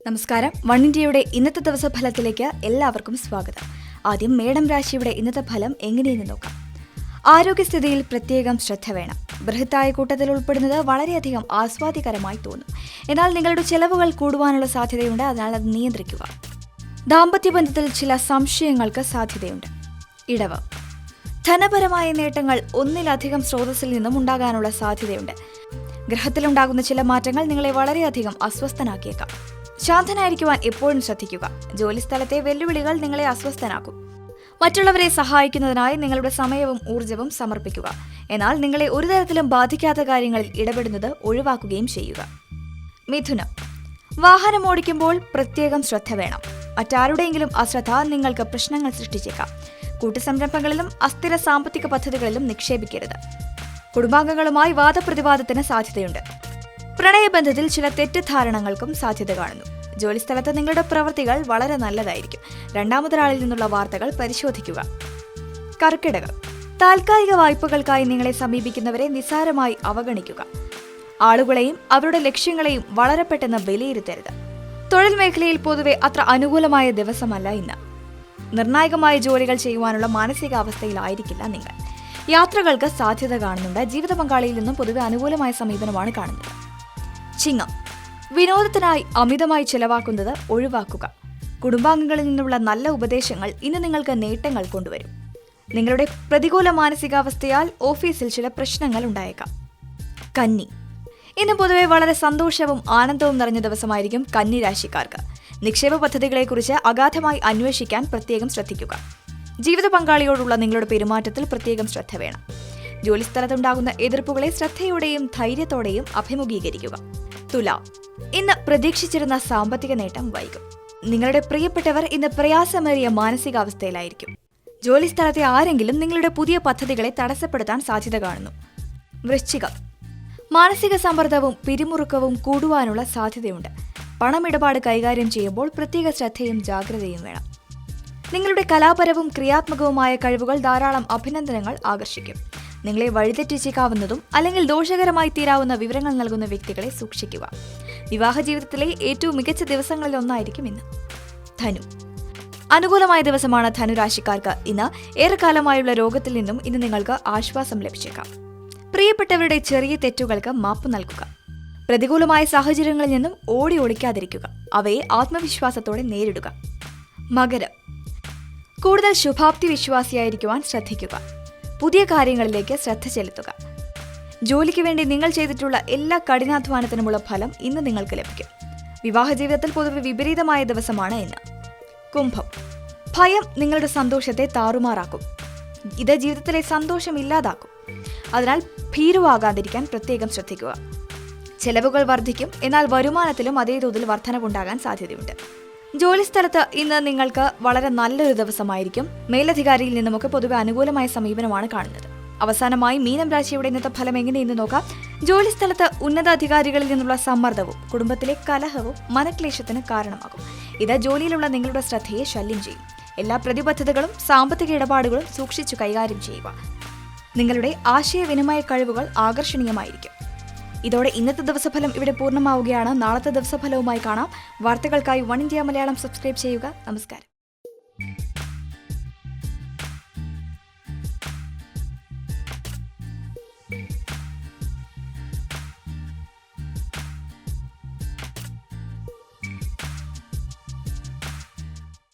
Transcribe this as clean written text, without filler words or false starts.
നമസ്കാരം. വൺ ഇന്ത്യയുടെ ഇന്നത്തെ ദിവസഫലത്തിലേക്ക് എല്ലാവർക്കും സ്വാഗതം. ആദ്യം മേടം രാശിയുടെ ഇന്നത്തെ ഫലം എങ്ങനെയെന്ന് നോക്കാം. ആരോഗ്യസ്ഥിതിയിൽ പ്രത്യേകം ശ്രദ്ധ വേണം. ബൃഹത്തായ കൂട്ടത്തിൽ ഉൾപ്പെടുന്നത് വളരെയധികം ആസ്വാദ്യകരമായി തോന്നും. എന്നാൽ നിങ്ങളുടെ ചെലവുകൾ കൂടുവാനുള്ള സാധ്യതയുണ്ട്, അതിനാൽ അത് നിയന്ത്രിക്കുക. ദാമ്പത്യ ബന്ധത്തിൽ ചില സംശയങ്ങൾക്ക് സാധ്യതയുണ്ട്. ഇടവ്. ധനപരമായ നേട്ടങ്ങൾ ഒന്നിലധികം സ്രോതസ്സിൽ നിന്നും ഉണ്ടാകാനുള്ള സാധ്യതയുണ്ട്. ഗ്രഹത്തിലുണ്ടാകുന്ന ചില മാറ്റങ്ങൾ നിങ്ങളെ വളരെയധികം അസ്വസ്ഥനാക്കിയേക്കാം. ശാന്തനായിരിക്കുവാൻ എപ്പോഴും ശ്രദ്ധിക്കുക. ജോലിസ്ഥലത്തെ വെല്ലുവിളികൾ നിങ്ങളെ അസ്വസ്ഥനാക്കും. മറ്റുള്ളവരെ സഹായിക്കുന്നതിനായി നിങ്ങളുടെ സമയവും ഊർജ്ജവും സമർപ്പിക്കുക. എന്നാൽ നിങ്ങളെ ഒരു തരത്തിലും ബാധിക്കാത്ത കാര്യങ്ങളിൽ ഇടപെടുന്നത് ഒഴിവാക്കുകയും ചെയ്യുക. മിഥുനം. വാഹനം ഓടിക്കുമ്പോൾ പ്രത്യേകം ശ്രദ്ധ വേണം. മറ്റാരുടെയെങ്കിലും അശ്രദ്ധ നിങ്ങൾക്ക് പ്രശ്നങ്ങൾ സൃഷ്ടിച്ചേക്കാം. കൂട്ടുസംരംഭങ്ങളിലും അസ്ഥിര സാമ്പത്തിക പദ്ധതികളിലും നിക്ഷേപിക്കരുത്. കുടുംബാംഗങ്ങളുമായി വാദപ്രതിവാദത്തിന് സാധ്യതയുണ്ട്. പ്രണയബന്ധത്തിൽ ചില തെറ്റിദ്ധാരണകൾക്കും സാധ്യത കാണുന്നു. ജോലിസ്ഥലത്ത് നിങ്ങളുടെ പ്രവൃത്തികൾ വളരെ നല്ലതായിരിക്കും. രണ്ടാമതൊരാളിൽ നിന്നുള്ള വാർത്തകൾ പരിശോധിക്കുക. കർക്കിടകം. താൽക്കാലിക വായ്പകൾക്കായി നിങ്ങളെ സമീപിക്കുന്നവരെ നിസ്സാരമായി അവഗണിക്കുക. ആളുകളെയും അവരുടെ ലക്ഷ്യങ്ങളെയും വളരെ പെട്ടെന്ന് വിലയിരുത്തരുത്. തൊഴിൽ മേഖലയിൽ പൊതുവെ അത്ര അനുകൂലമായ ദിവസമല്ല ഇന്ന്. നിർണായകമായ ജോലികൾ ചെയ്യുവാനുള്ള മാനസികാവസ്ഥയിലായിരിക്കില്ല നിങ്ങൾ. യാത്രകൾക്ക് സാധ്യത കാണുന്നുണ്ട്. ജീവിത പങ്കാളിയിൽ നിന്നും പൊതുവെ അനുകൂലമായ സമീപനമാണ് കാണുന്നത്. ചിങ്ങം. വിനോദത്തിനായി അമിതമായി ചെലവാക്കുന്നത് ഒഴിവാക്കുക. കുടുംബാംഗങ്ങളിൽ നിന്നുള്ള നല്ല ഉപദേശങ്ങൾ ഇന്ന് നിങ്ങൾക്ക് നേട്ടങ്ങൾ കൊണ്ടുവരും. നിങ്ങളുടെ പ്രതികൂല മാനസികാവസ്ഥയാൽ ഓഫീസിൽ ചില പ്രശ്നങ്ങൾ ഉണ്ടായേക്കാം. കന്നി. ഇന്ന് പൊതുവെ വളരെ സന്തോഷവും ആനന്ദവും നിറഞ്ഞ ദിവസമായിരിക്കും കന്നി രാശിക്കാർക്ക്. നിക്ഷേപ പദ്ധതികളെക്കുറിച്ച് അഗാധമായി അന്വേഷിക്കാൻ പ്രത്യേകം ശ്രദ്ധിക്കുക. ജീവിത പങ്കാളിയോടുള്ള നിങ്ങളുടെ പെരുമാറ്റത്തിൽ പ്രത്യേകം ശ്രദ്ധ വേണം. ജോലിസ്ഥലത്തുണ്ടാകുന്ന എതിർപ്പുകളെ ശ്രദ്ധയോടെയും ധൈര്യത്തോടെയും അഭിമുഖീകരിക്കുക. തുലാം. ഇന്ന് പ്രതീക്ഷിച്ചിരുന്ന സാമ്പത്തിക നേട്ടം വൈകും. നിങ്ങളുടെ പ്രിയപ്പെട്ടവർ ഇന്ന് പ്രയാസമേറിയ മാനസികാവസ്ഥയിലായിരിക്കും. ജോലിസ്ഥലത്തെ ആരെങ്കിലും നിങ്ങളുടെ പുതിയ പദ്ധതികളെ തടസ്സപ്പെടുത്താൻ സാധ്യത കാണുന്നു. വൃശ്ചികം. മാനസിക സമ്മർദ്ദവും പിരിമുറുക്കവും കൂടുവാനുള്ള സാധ്യതയുണ്ട്. പണമിടപാട് കൈകാര്യം ചെയ്യുമ്പോൾ പ്രത്യേക ശ്രദ്ധയും ജാഗ്രതയും വേണം. നിങ്ങളുടെ കലാപരവും ക്രിയാത്മകവുമായ കഴിവുകൾ ധാരാളം അഭിനന്ദനങ്ങൾ ആകർഷിക്കും. നിങ്ങളെ വഴിതെറ്റിച്ചേക്കാവുന്നതും അല്ലെങ്കിൽ ദോഷകരമായി തീരാവുന്ന വിവരങ്ങൾ നൽകുന്ന വ്യക്തികളെ സൂക്ഷിക്കുക. വിവാഹ ജീവിതത്തിലെ ഏറ്റവും മികച്ച ദിവസങ്ങളിൽ ഒന്നായിരിക്കും ഇന്ന്. ധനു. അനുകൂലമായ ദിവസമാണ് ധനുരാശിക്കാർക്ക്. ഇന്ന് ഏറെക്കാലമായുള്ള രോഗത്തിൽ നിന്നും ഇന്ന് നിങ്ങൾക്ക് ആശ്വാസം ലഭിച്ചേക്കാം. പ്രിയപ്പെട്ടവരുടെ ചെറിയ തെറ്റുകൾക്ക് മാപ്പ് നൽകുക. പ്രതികൂലമായ സാഹചര്യങ്ങളിൽ നിന്നും ഓടി ഒളിക്കാതിരിക്കുക. അവയെ ആത്മവിശ്വാസത്തോടെ നേരിടുക. മകരം. കൂടുതൽ ശുഭാപ്തി വിശ്വാസിയായിരിക്കുവാൻ ശ്രദ്ധിക്കുക. പുതിയ കാര്യങ്ങളിലേക്ക് ശ്രദ്ധ ചെലുത്തുക. ജോലിക്ക് വേണ്ടി നിങ്ങൾ ചെയ്തിട്ടുള്ള എല്ലാ കഠിനാധ്വാനത്തിനുമുള്ള ഫലം ഇന്ന് നിങ്ങൾക്ക് ലഭിക്കും. വിവാഹ ജീവിതത്തിൽ പൊതുവെ വിപരീതമായ ദിവസമാണ് ഇന്ന്. കുംഭം. ഭയം നിങ്ങളുടെ സന്തോഷത്തെ താറുമാറാക്കും. ഇത് ജീവിതത്തിലെ സന്തോഷം ഇല്ലാതാക്കും. അതിനാൽ ഭീരുവാകാതിരിക്കാൻ പ്രത്യേകം ശ്രദ്ധിക്കുക. ചെലവുകൾ വർദ്ധിക്കും, എന്നാൽ വരുമാനത്തിലും അതേ തോതിൽ വർധനവുണ്ടാകാൻ സാധ്യതയുണ്ട്. ജോലിസ്ഥലത്ത് ഇന്ന് നിങ്ങൾക്ക് വളരെ നല്ലൊരു ദിവസമായിരിക്കും. മേലധികാരിയിൽ നിന്നുമൊക്കെ പൊതുവെ അനുകൂലമായ സമീപനമാണ് കാണുന്നത്. അവസാനമായി മീനം രാശിയുടെ ഇന്നത്തെ ഫലം എങ്ങനെയെന്ന് നോക്കാം. ജോലിസ്ഥലത്ത് ഉന്നതാധികാരികളിൽ നിന്നുള്ള സമ്മർദ്ദവും കുടുംബത്തിലെ കലഹവും മനക്ലേശത്തിന് കാരണമാകും. ഇത് ജോലിയിലുള്ള നിങ്ങളുടെ ശ്രദ്ധയെ ശല്യം ചെയ്യും. എല്ലാ പ്രതിബദ്ധതകളും സാമ്പത്തിക ഇടപാടുകളും സൂക്ഷിച്ചു കൈകാര്യം ചെയ്യുക. നിങ്ങളുടെ ആശയവിനിമയ കഴിവുകൾ ആകർഷണീയമായിരിക്കും. ഇതോടെ ഇന്നത്തെ ദിവസഫലം ഇവിടെ പൂർണ്ണമാവുകയാണ്. നാളത്തെ ദിവസഫലവുമായി കാണാം. വാർത്തകൾക്കായി വൺ ഇന്ത്യ മലയാളം സബ്സ്ക്രൈബ് ചെയ്യുക. നമസ്കാരം.